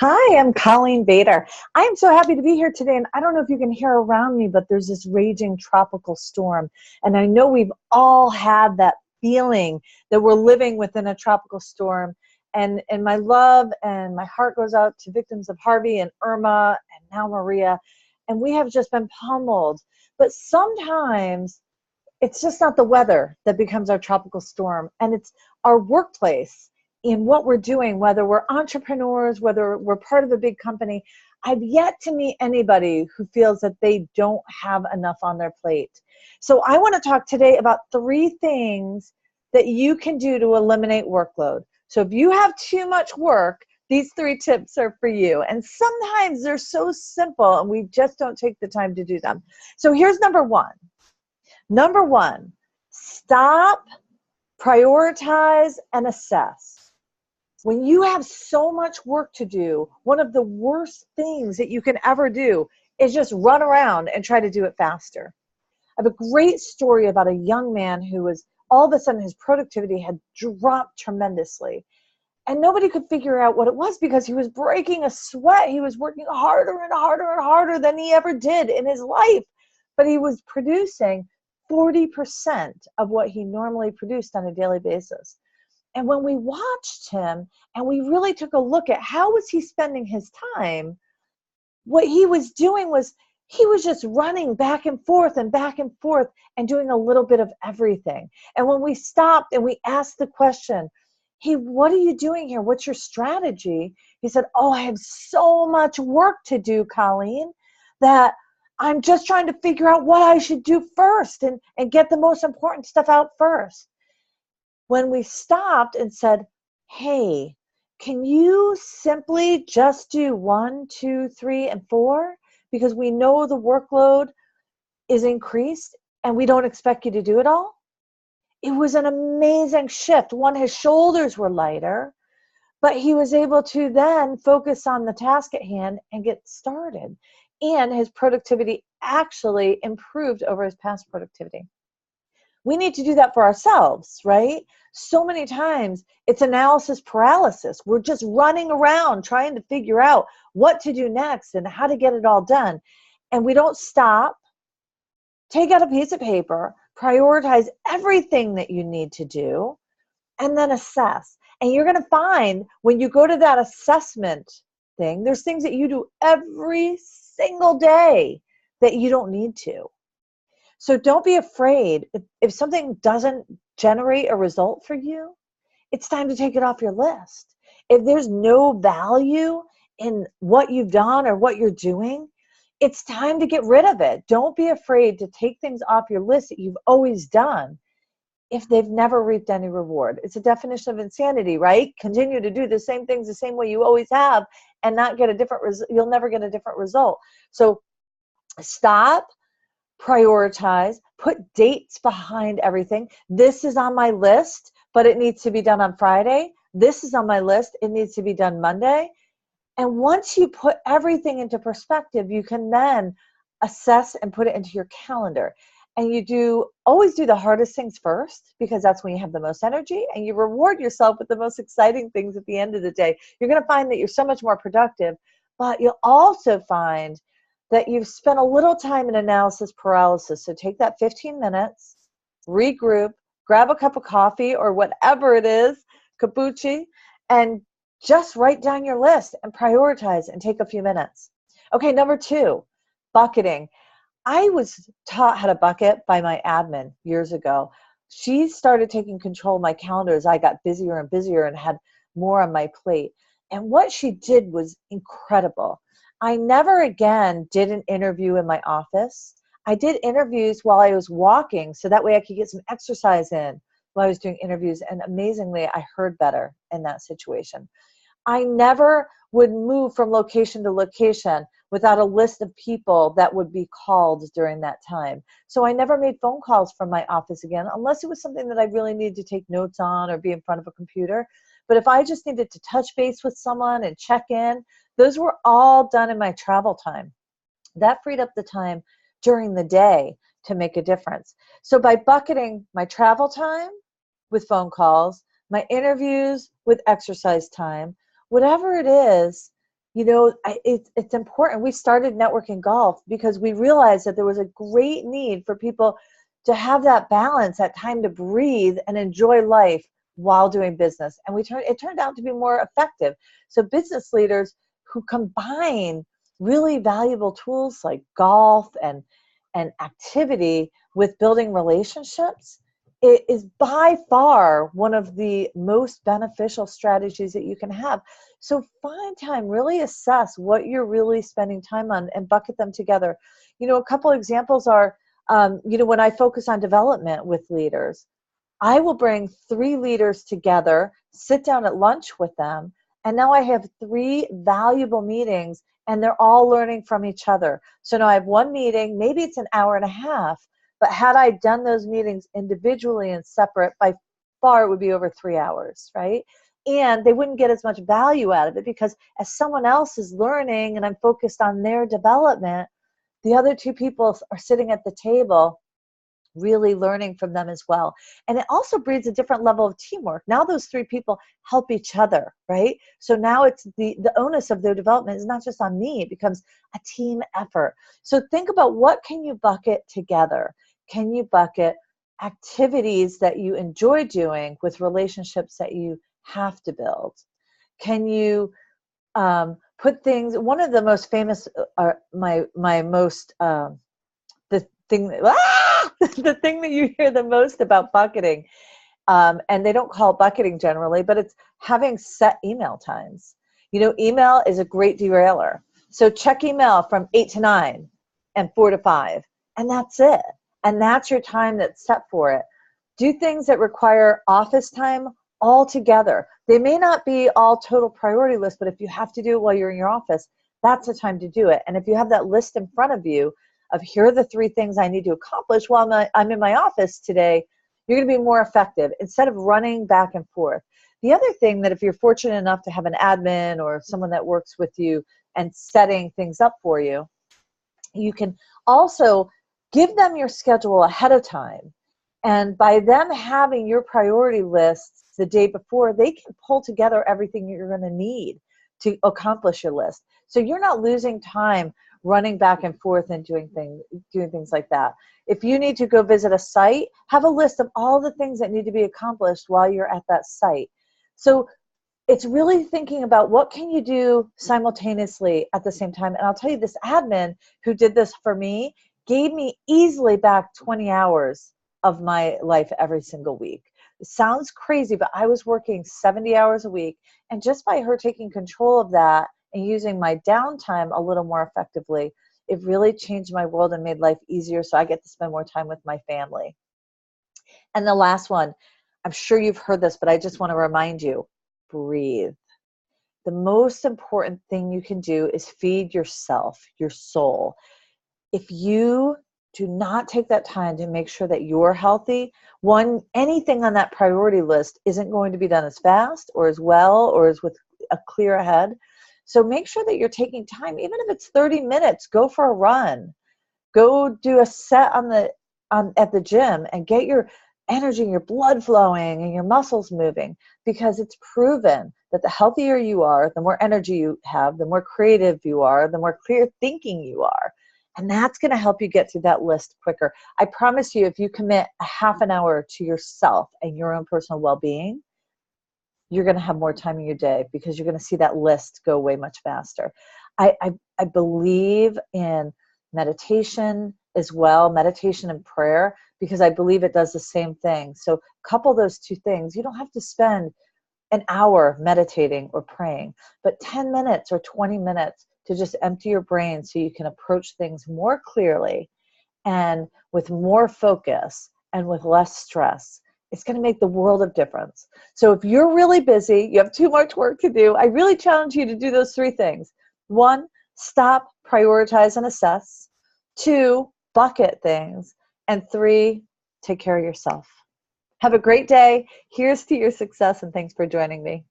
Hi, I'm Colleen Bader. I am so happy to be here today, and I don't know if you can hear around me, but there's this raging tropical storm, and I know we've all had that feeling that we're living within a tropical storm, and my love and my heart goes out to victims of Harvey and Irma and now Maria, and we have just been pummeled. But sometimes it's just not the weather that becomes our tropical storm, and it's our workplace in what we're doing, whether we're entrepreneurs, whether we're part of a big company. I've yet to meet anybody who feels that they don't have enough on their plate. So I want to talk today about 3 things that you can do to eliminate workload. So if you have too much work, these 3 tips are for you. And sometimes they're so simple and we just don't take the time to do them. So here's number 1. Number 1, stop, prioritize, and assess. When you have so much work to do, one of the worst things that you can ever do is just run around and try to do it faster. I have a great story about a young man who was, all of a sudden his productivity had dropped tremendously. And nobody could figure out what it was because he was breaking a sweat. He was working harder and harder and harder than he ever did in his life. But he was producing 40% of what he normally produced on a daily basis. And when we watched him and we really took a look at how was he spending his time, what he was doing was he was just running back and forth and back and forth and doing a little bit of everything. And when we stopped and we asked the question, hey, what are you doing here? What's your strategy? He said, oh, I have so much work to do, Colleen, that I'm just trying to figure out what I should do first and get the most important stuff out first. When we stopped and said, hey, can you simply just do 1, 2, 3, and 4? Because we know the workload is increased and we don't expect you to do it all. It was an amazing shift. One, his shoulders were lighter, but he was able to then focus on the task at hand and get started. And his productivity actually improved over his past productivity. We need to do that for ourselves, right? So many times it's analysis paralysis. We're just running around trying to figure out what to do next and how to get it all done. And we don't stop, take out a piece of paper, prioritize everything that you need to do, and then assess. And you're going to find when you go to that assessment thing, there's things that you do every single day that you don't need to. So don't be afraid. If something doesn't generate a result for you, it's time to take it off your list. If there's no value in what you've done or what you're doing, it's time to get rid of it. Don't be afraid to take things off your list that you've always done if they've never reaped any reward. It's a definition of insanity, right? Continue to do the same things the same way you always have and not get a different result. You'll never get a different result. So stop, prioritize, put dates behind everything. This is on my list, but it needs to be done on Friday. This is on my list. It needs to be done Monday. And once you put everything into perspective, you can then assess and put it into your calendar. And you always do the hardest things first because that's when you have the most energy, and you reward yourself with the most exciting things at the end of the day. You're going to find that you're so much more productive, but you'll also find that you've spent a little time in analysis paralysis. So take that 15 minutes, regroup, grab a cup of coffee or whatever it is, kabuchi, and just write down your list and prioritize and take a few minutes. Okay, number 2, bucketing. I was taught how to bucket by my admin years ago. She started taking control of my calendar as I got busier and busier and had more on my plate. And what she did was incredible. I never again did an interview in my office. I did interviews while I was walking so that way I could get some exercise in while I was doing interviews. And amazingly, I heard better in that situation. I never would move from location to location without a list of people that would be called during that time. So I never made phone calls from my office again, unless it was something that I really needed to take notes on or be in front of a computer. But if I just needed to touch base with someone and check in, those were all done in my travel time. That freed up the time during the day to make a difference. So by bucketing my travel time with phone calls, my interviews with exercise time, whatever it is, It's important. We started networking golf because we realized that there was a great need for people to have that balance, that time to breathe and enjoy life while doing business. And it turned out to be more effective. So business leaders who combine really valuable tools like golf and activity with building relationships, it is by far one of the most beneficial strategies that you can have. So find time, really assess what you're really spending time on and bucket them together. A couple examples are, when I focus on development with leaders, I will bring 3 leaders together, sit down at lunch with them, and now I have 3 valuable meetings, and they're all learning from each other. So now I have one meeting, maybe it's an hour and a half, but had I done those meetings individually and separate, by far it would be over 3 hours, right? And they wouldn't get as much value out of it because as someone else is learning and I'm focused on their development, the other 2 people are sitting at the table really learning from them as well. And it also breeds a different level of teamwork. Now those 3 people help each other, right? So now it's the onus of their development is not just on me, it becomes a team effort. So think about, what can you bucket together? Can you bucket activities that you enjoy doing with relationships that you have to build? Can you put things, one of the most famous, the thing the thing that you hear the most about bucketing, and they don't call it bucketing generally, but it's having set email times. Email is a great derailer. So check email from 8 to 9 and 4 to 5, and that's it. And that's your time that's set for it. Do things that require office time all together. They may not be all total priority list, but if you have to do it while you're in your office, that's the time to do it. And if you have that list in front of you of, here are the 3 things I need to accomplish while I'm in my office today, you're going to be more effective instead of running back and forth. The other thing, that if you're fortunate enough to have an admin or someone that works with you and setting things up for you, you can also give them your schedule ahead of time. And by them having your priority lists the day before, they can pull together everything you're going to need to accomplish your list. So you're not losing time running back and forth and doing things like that. If you need to go visit a site, have a list of all the things that need to be accomplished while you're at that site. So it's really thinking about, what can you do simultaneously at the same time. And I'll tell you, this admin who did this for me gave me easily back 20 hours of my life every single week. It sounds crazy, but I was working 70 hours a week. And just by her taking control of that and using my downtime a little more effectively, it really changed my world and made life easier, so I get to spend more time with my family. And the last one, I'm sure you've heard this, but I just want to remind you, breathe. The most important thing you can do is feed yourself, your soul. If you do not take that time to make sure that you're healthy, anything on that priority list isn't going to be done as fast or as well or as with a clear head. So make sure that you're taking time, even if it's 30 minutes, go for a run. Go do a set at the gym and get your energy and your blood flowing and your muscles moving, because it's proven that the healthier you are, the more energy you have, the more creative you are, the more clear thinking you are. And that's going to help you get through that list quicker. I promise you, if you commit a half an hour to yourself and your own personal well-being, you're going to have more time in your day, because you're going to see that list go way much faster. I believe in meditation as well, meditation and prayer, because I believe it does the same thing. So couple those 2 things. You don't have to spend an hour meditating or praying, but 10 minutes or 20 minutes to just empty your brain so you can approach things more clearly and with more focus and with less stress. It's going to make the world of difference. So if you're really busy, you have too much work to do, I really challenge you to do those 3 things. 1, stop, prioritize, and assess. 2, bucket things. And 3, take care of yourself. Have a great day. Here's to your success, and thanks for joining me.